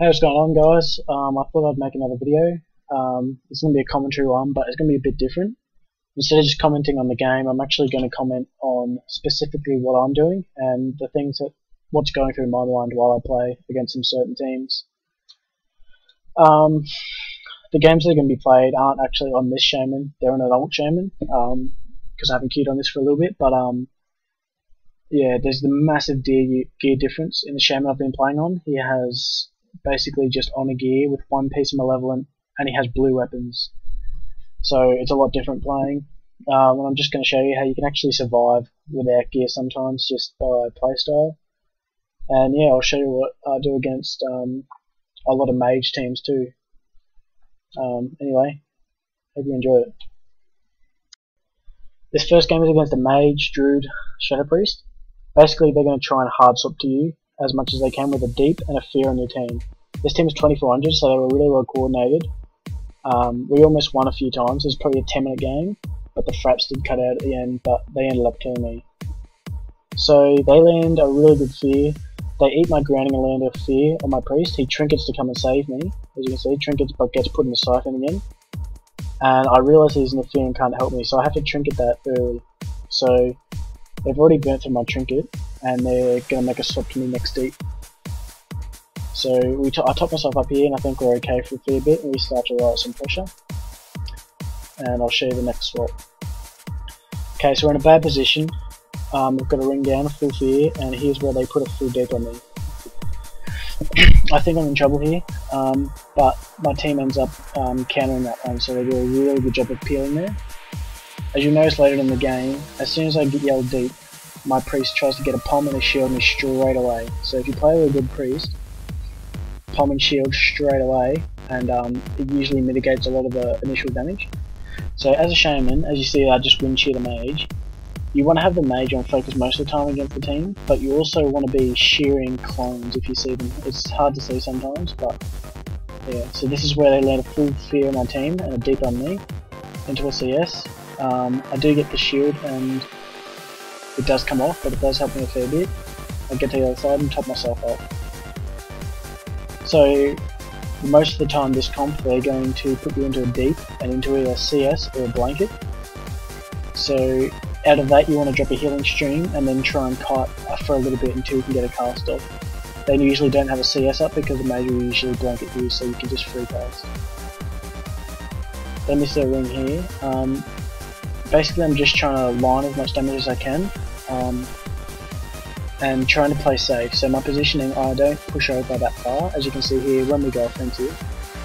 Hey, what's going on, guys? I thought I'd make another video. It's going to be a commentary one, but it's going to be a bit different. Instead of just commenting on the game, I'm actually going to comment on specifically what I'm doing and what's going through my mind while I play against some certain teams. The games that are going to be played aren't actually on this shaman; they're on an alt shaman. Because I haven't queued on this for a little bit, but yeah, there's the massive gear difference in the shaman I've been playing on. He has basically just honor gear with one piece of malevolent, and he has blue weapons, so it's a lot different playing. And I'm just going to show you how you can actually survive without gear sometimes just by playstyle. And yeah, I'll show you what I do against a lot of mage teams too. Anyway, hope you enjoy it. This first game is against a mage, druid, shadow priest. Basically, they're going to try and hard swap to you as much as they can with a deep and a fear on your team. This team is 2400, so they were really well coordinated. We almost won a few times. It was probably a 10-minute game, but the fraps did cut out at the end, but they ended up killing me. So they land a really good fear. They eat my grounding and land a fear on my priest. He trinkets to come and save me. As you can see, trinkets but gets put in the siphon again. And I realise he's in the fear and can't help me, so I have to trinket that early. So they've already burnt through my trinket, and they're going to make a swap to me next deep. So I top myself up here, and I think we're okay for a fair bit, and we start to write some pressure. And I'll show you the next swap. Okay, so we're in a bad position. We've got a ring down, a full fear, and here's where they put a full deep on me. I think I'm in trouble here, but my team ends up countering that one, so they do a really good job of peeling there. As you'll notice later in the game, as soon as I get yelled deep, my priest tries to get a palm and a shield me straight away. So if you play with a good priest, palm and shield straight away, and it usually mitigates a lot of the initial damage. So as a shaman, as you see, I just wind shear the mage. You want to have the mage on focus most of the time against the team, but you also want to be shearing clones if you see them. It's hard to see sometimes, but yeah. So this is where they land a full fear on my team and a deep on me into a CS. I do get the shield and it does come off, but it does help me a fair bit. I get to the other side and top myself off. So most of the time this comp they're going to put you into a deep and into either a CS or a blanket. So out of that you want to drop a healing stream and then try and kite for a little bit until you can get a cast off. They usually don't have a CS up because the mage will usually blanket you, so you can just free cast. They miss their ring here. Basically I'm just trying to line as much damage as I can and trying to play safe. So my positioning, I don't push over that far. As you can see here, when we go offensive,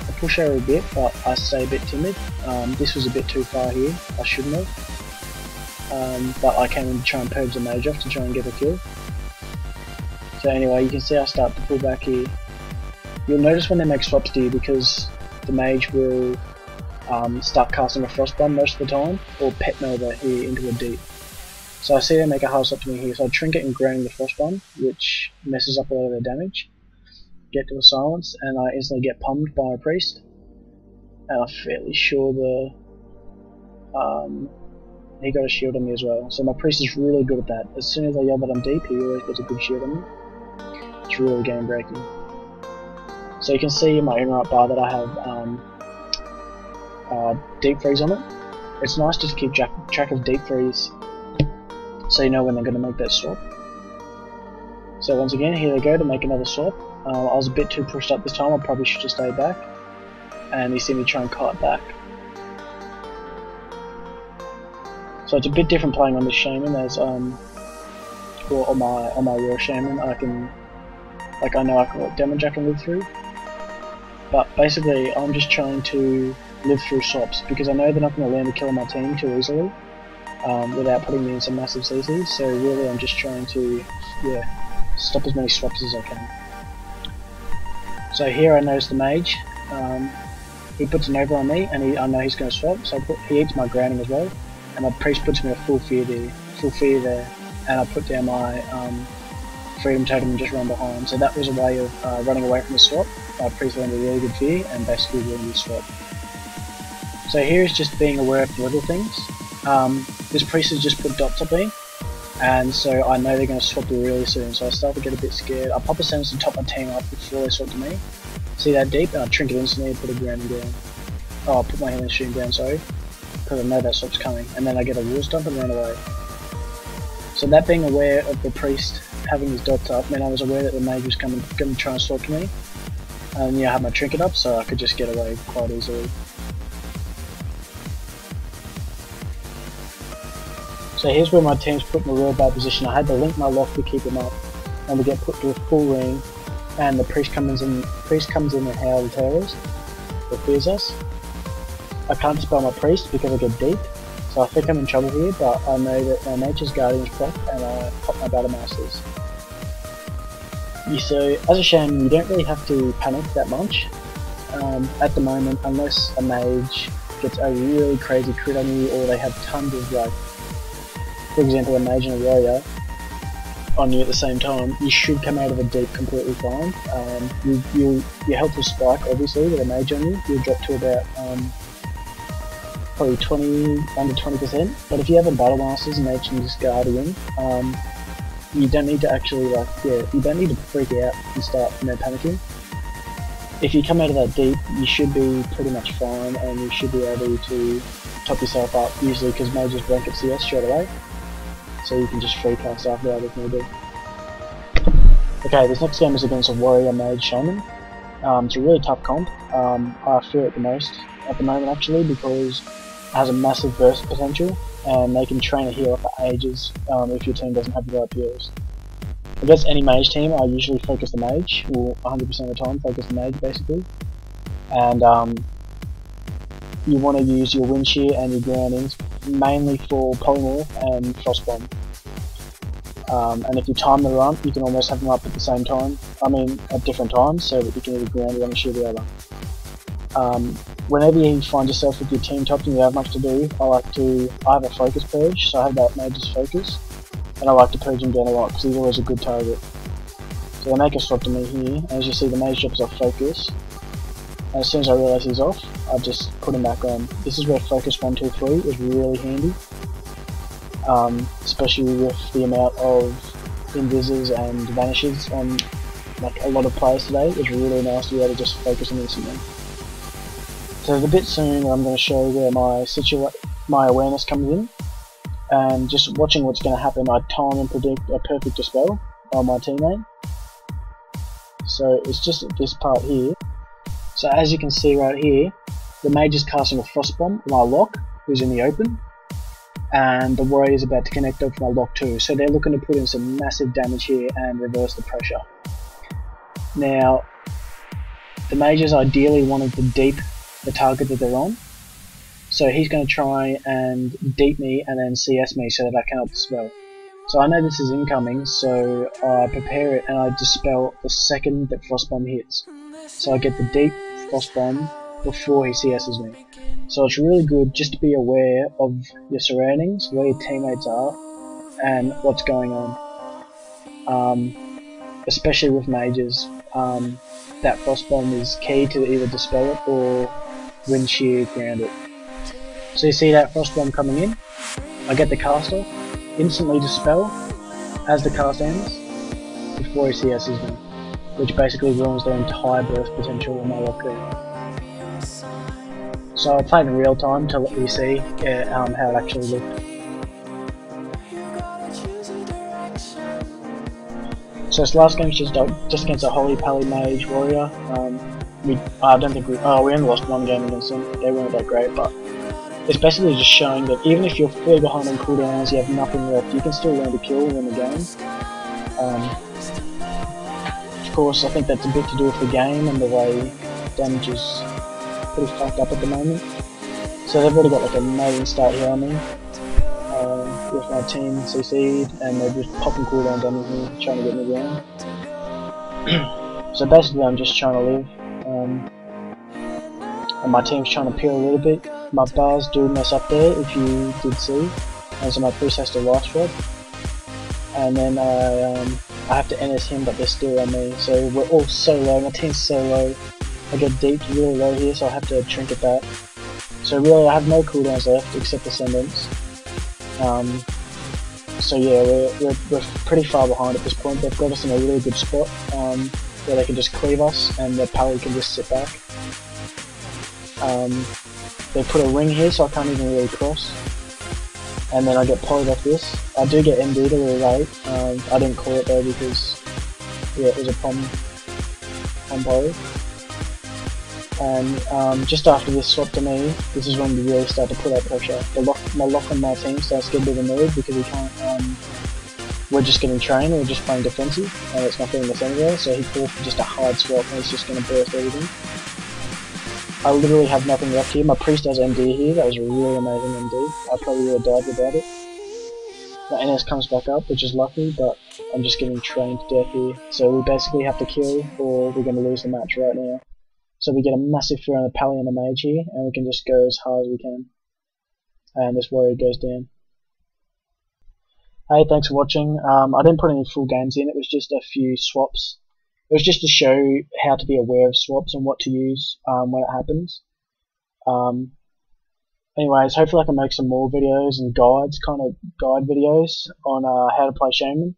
I push over a bit, but I stay a bit timid. This was a bit too far here, I shouldn't have. But I came in to try and purge the mage off to try and get a kill. So anyway, you can see I start to pull back here. You'll notice when they make swaps to you, because the mage will start casting a frostbomb most of the time, or pet nova here into a deep. So I see they make a hard swap to me here, so I trinket and grounding the frostbomb, which messes up a lot of their damage. Get to a silence, and I instantly get pummed by a priest. And I'm fairly sure he got a shield on me as well. So my priest is really good at that. As soon as I yell that I'm deep, he always gets a good shield on me. It's really game breaking. So you can see in my right bar that I have deep freeze on it. It's nice just to keep track of deep freeze, so you know when they're going to make that swap. So once again, here they go to make another swap. I was a bit too pushed up this time, I probably should have stayed back. And you see me try and kite back. So it's a bit different playing on this shaman as or on my real shaman. I know what damage I can live through. But basically I'm just trying to live through swaps because I know they're not going to land a kill on my team too easily without putting me in some massive CCs. So really I'm just trying to stop as many swaps as I can. So here I notice the mage. He puts an over on me, and I know he's going to swap, so he eats my grounding as well, and my priest puts me a full fear there, and I put down my freedom totem and just run behind. So that was a way of running away from the swap. My priest landed a really good fear and basically winning the swap. So here is just being aware of the little things. This priest has just put dots up me, and so I know they're going to swap really soon, so I start to get a bit scared. I pop a sentence to top my team up before they swap to me, See that deep? And I trinket instantly and put a grounding down. Oh, I put my healing stream down, sorry. Because I know that stops coming. And then I get a wall stomp and run away. So that being aware of the priest having his dots up meant I was aware that the mage was going to try and swap to me. And yeah, I had my trinket up so I could just get away quite easily. So here's where my team's put in a real bad position. I had to link my lock to keep him up, and we get put to a full ring, and the priest comes in and how the terrorist, or fears us. I can't dispel my priest because I get deep, so I think I'm in trouble here, but I know that my nature's guardian's proc, and I pop my battle masters. So as a shaman, you don't really have to panic that much at the moment, unless a mage gets a really crazy crit on you, or they have tons of, like, for example, a mage and a warrior on you at the same time. You should come out of a deep completely fine. Your health will spike, obviously, with a mage on you. You'll drop to about probably under 20%. But if you have a battle masters and nature's guardian, you don't need to actually, like, you don't need to freak out and start panicking. If you come out of that deep, you should be pretty much fine, and you should be able to top yourself up, usually because mages blanket CS straight away. So you can just free cast after that if needed. Okay, this next game is against a warrior mage shaman. It's a really tough comp. I fear it the most at the moment actually, because it has a massive burst potential, and they can train a healer for ages if your team doesn't have the right healers. Against any mage team, I usually focus the mage, or 100% of the time focus the mage basically. And you want to use your wind shear and your groundings mainly for polymorph and frostbomb. And if you time the run, you can almost have them up at the same time. I mean, at different times, so that you can either ground one or shear the other. Whenever you find yourself with your team topped and you have much to do, I have a focus purge, so I have that mage's focus, and I like to purge him down a lot because he's always a good target. So they make a swap to me here, and as you see, the mage drops off focus. And as soon as I realise he's off, I just put him back on. This is where focus 1, 2, 3 is really handy, especially with the amount of invises and vanishes on like a lot of players today. It's really nice to be able to just focus them instantly. So there's a bit soon where I'm going to show where my awareness comes in, and just watching what's going to happen, I time and predict a perfect dispel on my teammate. So it's just at this part here. So as you can see right here, the mage is casting a frostbomb on my lock, who's in the open, and the warrior is about to connect up my lock too. So they're looking to put in some massive damage here and reverse the pressure. Now, the mages ideally wanted to deep the target that they're on, so he's going to try and deep me and then CS me so that I cannot dispel. So I know this is incoming, so I prepare it and I dispel the second that frostbomb hits. So I get the deep frostbomb before he CS's me. So it's really good just to be aware of your surroundings, where your teammates are, and what's going on. Especially with mages, that frostbomb is key to either dispel it or wind shear ground it. So you see that frostbomb coming in, I get the cast off, instantly dispel as the cast ends before he CS's me, which basically ruins their entire burst potential in my lock there. So I played in real time to let you see how it actually looked. So this last game is just against a Holy Pally Mage Warrior. I don't think we only lost one game against them. They weren't that great, but it's basically just showing that even if you're fully behind on cooldowns, you have nothing left, you can still learn to kill within the game. Of course, I think that's a bit to do with the game and the way damage is pretty fucked up at the moment. So they've already got like an amazing start here on me. With my team CC'd, and they're just popping cooldowns on me, trying to get me down. So basically I'm just trying to live, and my team's trying to peel a little bit. My bars do mess up there, if you did see, and so my priest has to life swap. And then I have to NS him, but they're still on me, so we're all so low, my team's so low. I get deep really low here, so I have to trinket that. So really I have no cooldowns left, except Ascendance. So yeah, we're pretty far behind at this point. They've got us in a really good spot. where they can just cleave us and the pally can just sit back. They put a ring here so I can't even really cross. And then I get polyed off this. I do get MD'd a little late. I didn't call it though because yeah, it was a pom poly. And just after this swap to me, this is when we really start to put out pressure. My lock on my team starts to get a bit annoyed because we can't. We're just getting trained, we're just playing defensive, and it's not getting us anywhere. So he called for just a hard swap, and he's just going to burst everything. I literally have nothing left here. My priest has MD here. That was a really amazing MD. I probably would have died without it. My NS comes back up, which is lucky, but I'm just getting trained to death here. So we basically have to kill, or we're going to lose the match right now. So we get a massive fear on the pally and the mage here, and we can just go as hard as we can. And this warrior goes down. Hey, thanks for watching. I didn't put any full games in. It was just a few swaps. It was just to show how to be aware of swaps and what to use when it happens. Anyways, hopefully I can make some more videos and guides, kind of guide videos on how to play Shaman.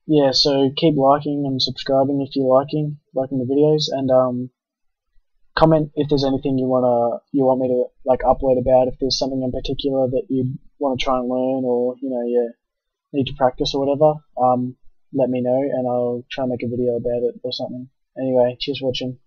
Yeah, so keep liking and subscribing if you're liking the videos, and comment if there's anything you want me to like upload about. If there's something in particular that you want to try and learn, or you need to practice or whatever. Let me know and I'll try and make a video about it or something. Anyway, cheers for watching.